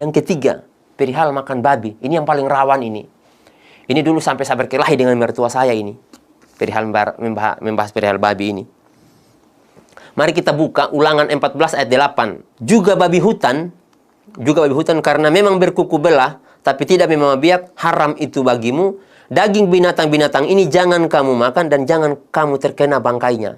Yang ketiga, perihal makan babi. Ini yang paling rawan ini. Ini dulu sampai saya berkelahi dengan mertua saya ini. Perihal membahas perihal babi ini. Mari kita buka Ulangan 14 ayat 8. Juga babi hutan karena memang berkuku belah, tapi tidak memang biak, haram itu bagimu. Daging binatang-binatang ini jangan kamu makan dan jangan kamu terkena bangkainya.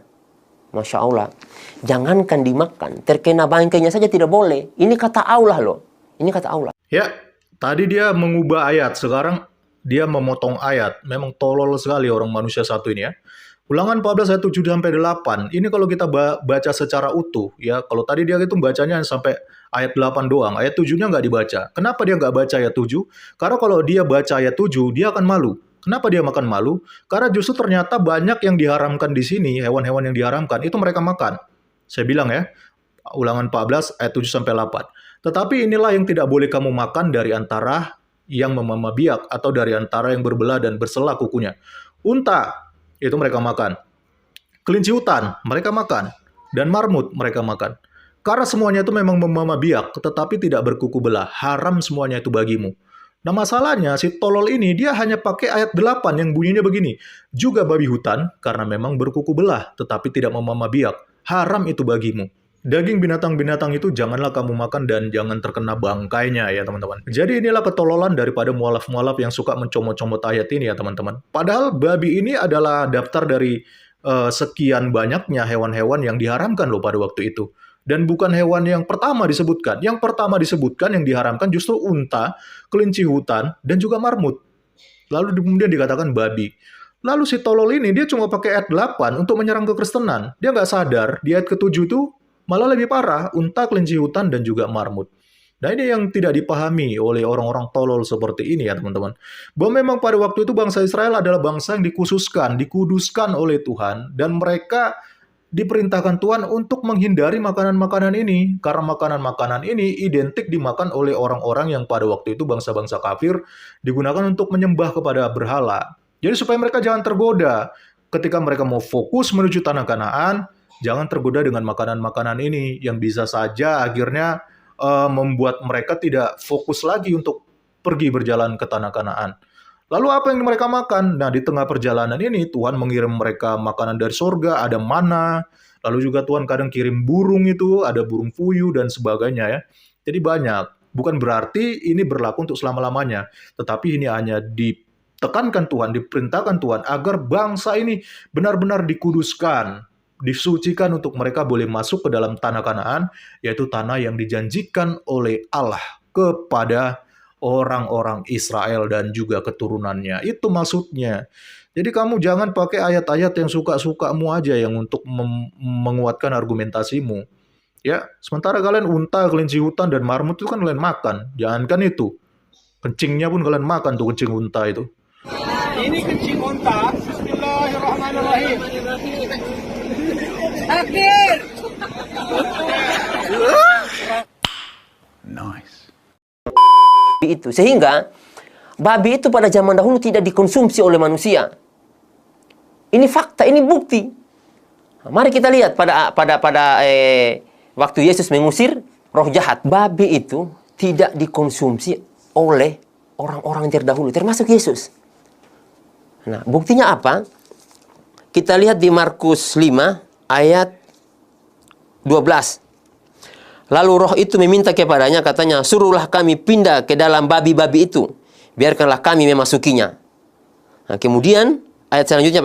Masya Allah. Jangankan dimakan, terkena bangkainya saja tidak boleh. Ini kata Allah loh. Ini kata Allah. Ya, tadi dia mengubah ayat, sekarang dia memotong ayat. Memang tolol sekali orang manusia satu ini ya. Ulangan 14 ayat 7 sampai 8. Ini kalau kita baca secara utuh ya. Kalau tadi dia itu bacanya sampai ayat 8 doang. Ayat 7-nya nggak dibaca. Kenapa dia nggak baca ayat 7? Karena kalau dia baca ayat 7, dia akan malu. Kenapa dia makan malu? Karena justru ternyata banyak yang diharamkan di sini, hewan-hewan yang diharamkan, itu mereka makan. Saya bilang ya, Ulangan 14 ayat 7 sampai 8. Tetapi inilah yang tidak boleh kamu makan dari antara yang memama biak atau dari antara yang berbelah dan bersela kukunya. Unta, itu mereka makan. Kelinci hutan, mereka makan. Dan marmut, mereka makan. Karena semuanya itu memang memama biak, tetapi tidak berkuku belah. Haram semuanya itu bagimu. Nah masalahnya, si tolol ini, dia hanya pakai ayat 8 yang bunyinya begini. Juga babi hutan, karena memang berkuku belah, tetapi tidak memama biak. Haram itu bagimu. Daging binatang-binatang itu janganlah kamu makan dan jangan terkena bangkainya ya teman-teman. Jadi inilah ketololan daripada mualaf-mualaf yang suka mencomot-comot ayat ini ya teman-teman. Padahal babi ini adalah daftar dari sekian banyaknya hewan-hewan yang diharamkan loh pada waktu itu. Dan bukan hewan yang pertama disebutkan. Yang pertama disebutkan yang diharamkan justru unta, kelinci hutan, dan juga marmut. Lalu kemudian dikatakan babi. Lalu si tolol ini dia cuma pakai ayat 8 untuk menyerang kekristenan. Dia nggak sadar di ayat ke-7 itu malah lebih parah, unta, kelinci hutan, dan juga marmut. Nah ini yang tidak dipahami oleh orang-orang tolol seperti ini ya teman-teman. Bahwa memang pada waktu itu bangsa Israel adalah bangsa yang dikhususkan, dikuduskan oleh Tuhan. Dan mereka diperintahkan Tuhan untuk menghindari makanan-makanan ini. Karena makanan-makanan ini identik dimakan oleh orang-orang yang pada waktu itu bangsa-bangsa kafir digunakan untuk menyembah kepada berhala. Jadi supaya mereka jangan tergoda ketika mereka mau fokus menuju tanah Kanaan, jangan tergoda dengan makanan-makanan ini yang bisa saja akhirnya membuat mereka tidak fokus lagi untuk pergi berjalan ke tanah Kanaan. Lalu apa yang mereka makan? Nah, di tengah perjalanan ini Tuhan mengirim mereka makanan dari sorga, ada mana. Lalu juga Tuhan kadang kirim burung itu, ada burung puyuh dan sebagainya ya. Jadi banyak. Bukan berarti ini berlaku untuk selama-lamanya. Tetapi ini hanya ditekankan Tuhan, diperintahkan Tuhan agar bangsa ini benar-benar dikuduskan, disucikan untuk mereka boleh masuk ke dalam tanah Kanaan, yaitu tanah yang dijanjikan oleh Allah kepada orang-orang Israel dan juga keturunannya. Itu maksudnya. Jadi kamu jangan pakai ayat-ayat yang suka-sukamu aja yang untuk menguatkan argumentasimu. Ya, sementara kalian unta, kelinci hutan, dan marmut itu kan kalian makan. Jangankan itu. Kencingnya pun kalian makan tuh, kencing unta itu. Ini kencing unta. Bismillahirrahmanirrahim. Akhir. Nice. Itu sehingga babi itu pada zaman dahulu tidak dikonsumsi oleh manusia. Ini fakta, ini bukti. Mari kita lihat pada waktu Yesus mengusir roh jahat, babi itu tidak dikonsumsi oleh orang-orang terdahulu, termasuk Yesus. Nah, buktinya apa? Kita lihat di Markus 5 ayat 12. Lalu roh itu meminta kepadanya, katanya, suruhlah kami pindah ke dalam babi-babi itu. Biarkanlah kami memasukinya. Nah, kemudian, ayat selanjutnya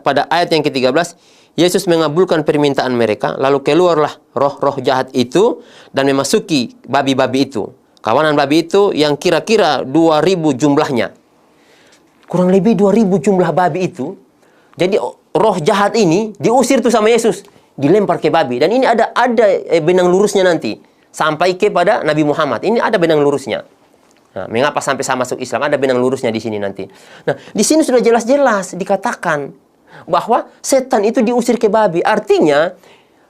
pada ayat yang ke-13, Yesus mengabulkan permintaan mereka, lalu keluarlah roh-roh jahat itu dan memasuki babi-babi itu. Kawanan babi itu yang kira-kira 2.000 jumlahnya. Kurang lebih 2.000 jumlah babi itu. Jadi roh jahat ini diusir tuh sama Yesus, dilempar ke babi. Dan ini ada benang lurusnya nanti sampai kepada Nabi Muhammad. Ini ada benang lurusnya. Nah, mengapa sampai saya masuk Islam? Ada benang lurusnya di sini nanti. Nah, di sini sudah jelas-jelas dikatakan bahwa setan itu diusir ke babi. Artinya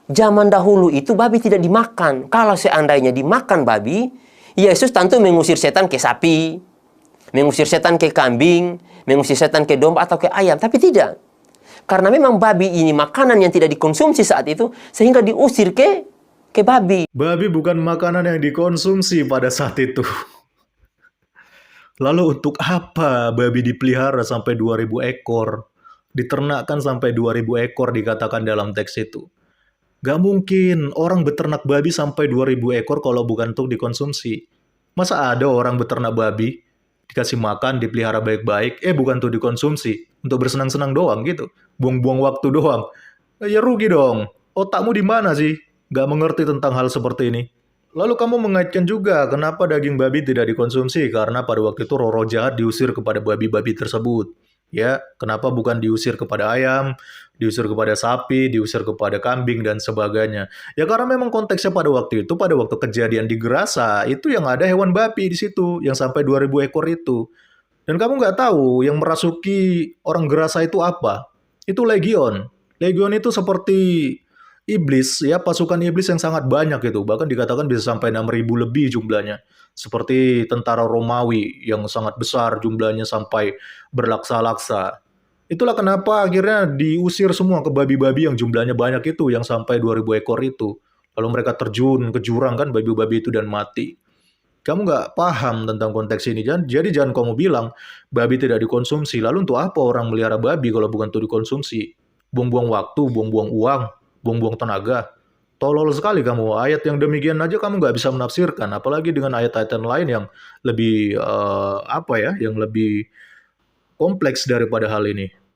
zaman dahulu itu babi tidak dimakan. Kalau seandainya dimakan babi, Yesus tentu mengusir setan ke sapi, mengusir setan ke kambing, mengusir setan ke domba atau ke ayam. Tapi tidak. Karena memang babi ini makanan yang tidak dikonsumsi saat itu, sehingga diusir ke ke babi. Babi bukan makanan yang dikonsumsi pada saat itu. Lalu untuk apa babi dipelihara sampai 2000 ekor? Diternakkan sampai 2000 ekor dikatakan dalam teks itu. Gak mungkin orang beternak babi sampai 2000 ekor kalau bukan untuk dikonsumsi. Masa ada orang beternak babi, dikasih makan, dipelihara baik-baik, bukan untuk dikonsumsi, untuk bersenang-senang doang gitu. Buang-buang waktu doang. Ya rugi dong. Otakmu di mana sih? Gak mengerti tentang hal seperti ini. Lalu kamu mengaitkan juga kenapa daging babi tidak dikonsumsi, karena pada waktu itu roh-roh jahat diusir kepada babi-babi tersebut. Ya, kenapa bukan diusir kepada ayam, diusir kepada sapi, diusir kepada kambing, dan sebagainya. Ya karena memang konteksnya pada waktu itu, pada waktu kejadian di Gerasa, itu yang ada hewan babi di situ, yang sampai 2000 ekor itu. Dan kamu nggak tahu yang merasuki orang Gerasa itu apa? Itu legion. Legion itu seperti iblis, ya pasukan iblis yang sangat banyak itu. Bahkan dikatakan bisa sampai 6.000 lebih jumlahnya. Seperti tentara Romawi yang sangat besar jumlahnya sampai berlaksa-laksa. Itulah kenapa akhirnya diusir semua ke babi-babi yang jumlahnya banyak itu, yang sampai 2000 ekor itu. Lalu mereka terjun ke jurang kan babi-babi itu dan mati. Kamu nggak paham tentang konteks ini. Jadi jangan kamu bilang babi tidak dikonsumsi. Lalu untuk apa orang melihara babi kalau bukan untuk dikonsumsi? Buang-buang waktu, buang-buang uang, buang-buang tenaga. Tolol sekali kamu. Ayat yang demikian aja kamu nggak bisa menafsirkan. Apalagi dengan ayat-ayat lain yang lebih yang lebih kompleks daripada hal ini.